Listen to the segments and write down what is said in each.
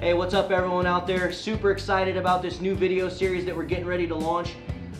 Hey, what's up everyone out there? Super excited about this new video series that we're getting ready to launch.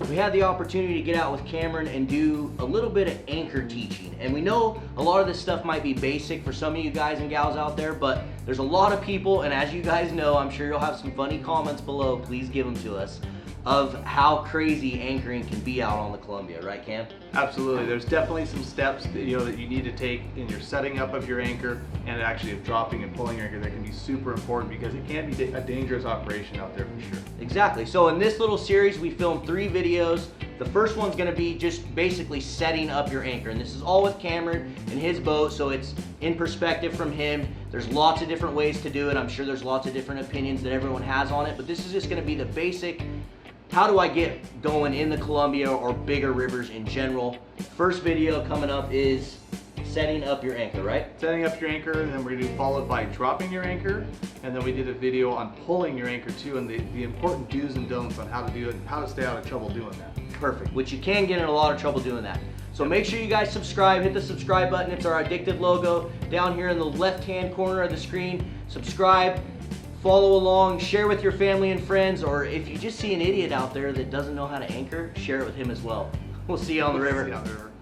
We had the opportunity to get out with Cameron and do a little bit of anchor teaching. And we know a lot of this stuff might be basic for some of you guys and gals out there, but there's a lot of people, and as you guys know, I'm sure you'll have some funny comments below, please give them to us, of how crazy anchoring can be out on the Columbia, right Cam? Absolutely. There's definitely some steps that you need to take in your setting up of your anchor and actually of dropping and pulling your anchor that can be super important because it can be a dangerous operation out there for sure. Exactly. So in this little series we filmed 3 videos. The first one's going to be just basically setting up your anchor, and this is all with Cameron and his boat, so it's in perspective from him. There's lots of different ways to do it. I'm sure there's lots of different opinions that everyone has on it, but this is just going to be the basic how do I get going in the Columbia or bigger rivers in general. First video coming up is setting up your anchor, right? Setting up your anchor, and then we're going to do followed by dropping your anchor, and then we did a video on pulling your anchor too, and the important do's and don'ts on how to do it and how to stay out of trouble doing that. Perfect, which you can get in a lot of trouble doing that. So make sure you guys subscribe, hit the subscribe button. It's our addictive logo down here in the left-hand corner of the screen. Subscribe. Follow along, share with your family and friends, or if you just see an idiot out there that doesn't know how to anchor, share it with him as well. We'll see you on the river. See you on the river.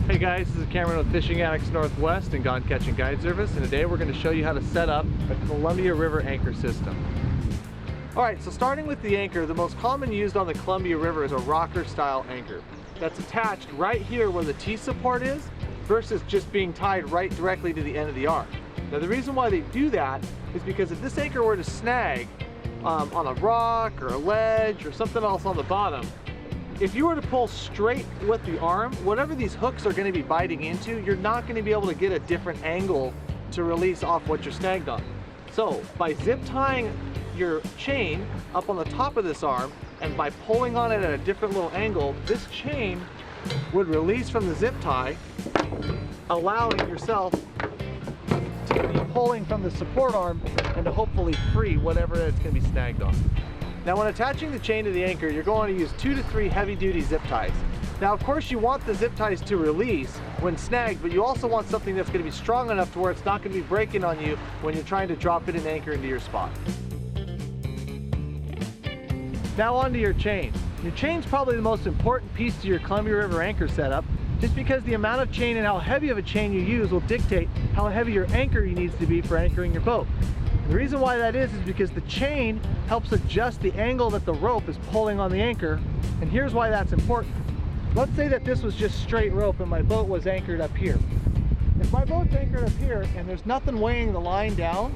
Hey guys, this is Cameron with Fishing Addicts Northwest and Gone Catching Guide Service, and today we're going to show you how to set up a Columbia River anchor system. Alright, so starting with the anchor, the most common used on the Columbia River is a rocker style anchor that's attached right here where the T-support is versus just being tied right directly to the end of the arm. Now the reason why they do that is because if this anchor were to snag on a rock or a ledge or something else on the bottom, if you were to pull straight with the arm, whatever these hooks are going to be biting into, you're not going to be able to get a different angle to release off what you're snagged on. So by zip tying your chain up on the top of this arm and by pulling on it at a different little angle, this chain would release from the zip tie, allowing yourself to be pulling from the support arm and to hopefully free whatever it's going to be snagged on. Now when attaching the chain to the anchor, you're going to use 2 to 3 heavy-duty zip ties. Now of course you want the zip ties to release when snagged, but you also want something that's going to be strong enough to where it's not going to be breaking on you when you're trying to drop it and anchor into your spot. Now onto your chain. Your chain's probably the most important piece to your Columbia River anchor setup, just because the amount of chain and how heavy of a chain you use will dictate how heavy your anchor needs to be for anchoring your boat. The reason why that is because the chain helps adjust the angle that the rope is pulling on the anchor, and here's why that's important. Let's say that this was just straight rope and my boat was anchored up here. If my boat's anchored up here and there's nothing weighing the line down,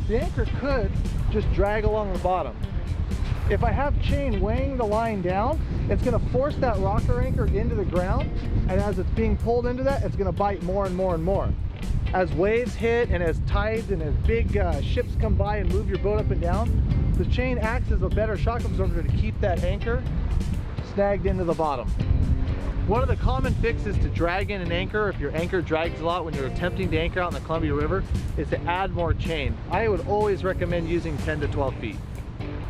the anchor could just drag along the bottom. If I have chain weighing the line down, it's going to force that rocker anchor into the ground, and as it's being pulled into that, it's going to bite more and more and more. As waves hit and as tides and as big ships come by and move your boat up and down, the chain acts as a better shock absorber to keep that anchor snagged into the bottom. One of the common fixes to drag in an anchor, if your anchor drags a lot when you're attempting to anchor out in the Columbia River, is to add more chain. I would always recommend using 10 to 12 feet.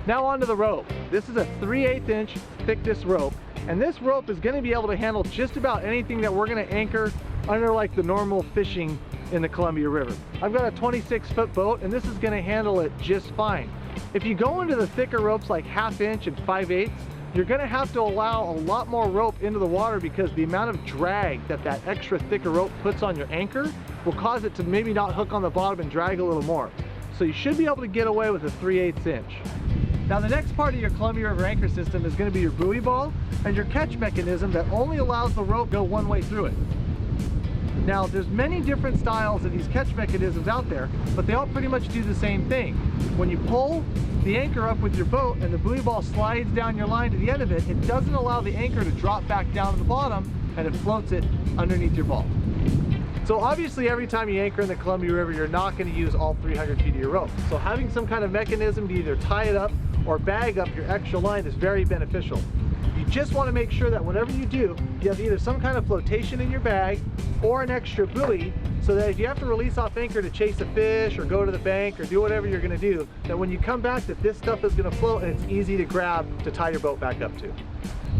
Now onto the rope. This is a 3/8 inch thickness rope, and this rope is going to be able to handle just about anything that we're going to anchor under like the normal fishing in the Columbia River. I've got a 26-foot boat and this is going to handle it just fine. If you go into the thicker ropes like 1/2 inch and 5/8, you're going to have to allow a lot more rope into the water because the amount of drag that extra thicker rope puts on your anchor will cause it to maybe not hook on the bottom and drag a little more. So you should be able to get away with a 3/8 inch. Now the next part of your Columbia River anchor system is going to be your buoy ball and your catch mechanism that only allows the rope to go one way through it. Now there's many different styles of these catch mechanisms out there, but they all pretty much do the same thing. When you pull the anchor up with your boat and the buoy ball slides down your line to the end of it, it doesn't allow the anchor to drop back down to the bottom, and it floats it underneath your ball. So obviously every time you anchor in the Columbia River, you're not going to use all 300 feet of your rope. So having some kind of mechanism to either tie it up or bag up your extra line is very beneficial. You just want to make sure that whatever you do, you have either some kind of flotation in your bag or an extra buoy, so that if you have to release off anchor to chase a fish or go to the bank or do whatever you're going to do, that when you come back that this stuff is going to float and it's easy to grab to tie your boat back up to.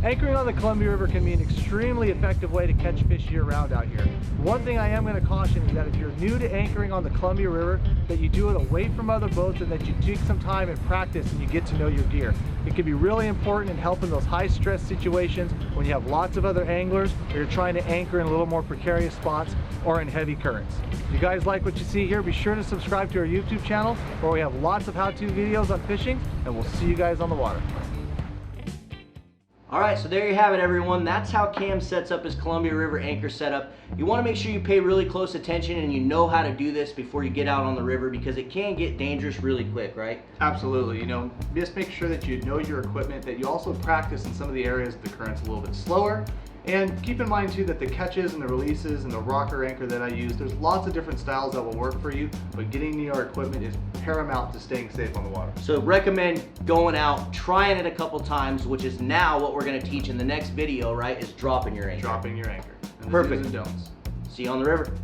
Anchoring on the Columbia River can be an extremely effective way to catch fish year-round out here. One thing I am going to caution is that if you're new to anchoring on the Columbia River, that you do it away from other boats and that you take some time and practice and you get to know your gear. It can be really important in helping those high-stress situations when you have lots of other anglers or you're trying to anchor in a little more precarious spots or in heavy currents. If you guys like what you see here, be sure to subscribe to our YouTube channel where we have lots of how-to videos on fishing, and we'll see you guys on the water. Alright, so there you have it, everyone. That's how Cam sets up his Columbia River anchor setup. You want to make sure you pay really close attention and you know how to do this before you get out on the river, because it can get dangerous really quick, right? Absolutely. You know, just make sure that you know your equipment, that you also practice in some of the areas the current's a little bit slower. And keep in mind too that the catches and the releases and the rocker anchor that I use, there's lots of different styles that will work for you, but getting your equipment is paramount to staying safe on the water. So recommend going out, trying it a couple times, which is now what we're going to teach in the next video, right, is dropping your anchor. Dropping your anchor. And the Perfect. do's and don'ts. See you on the river.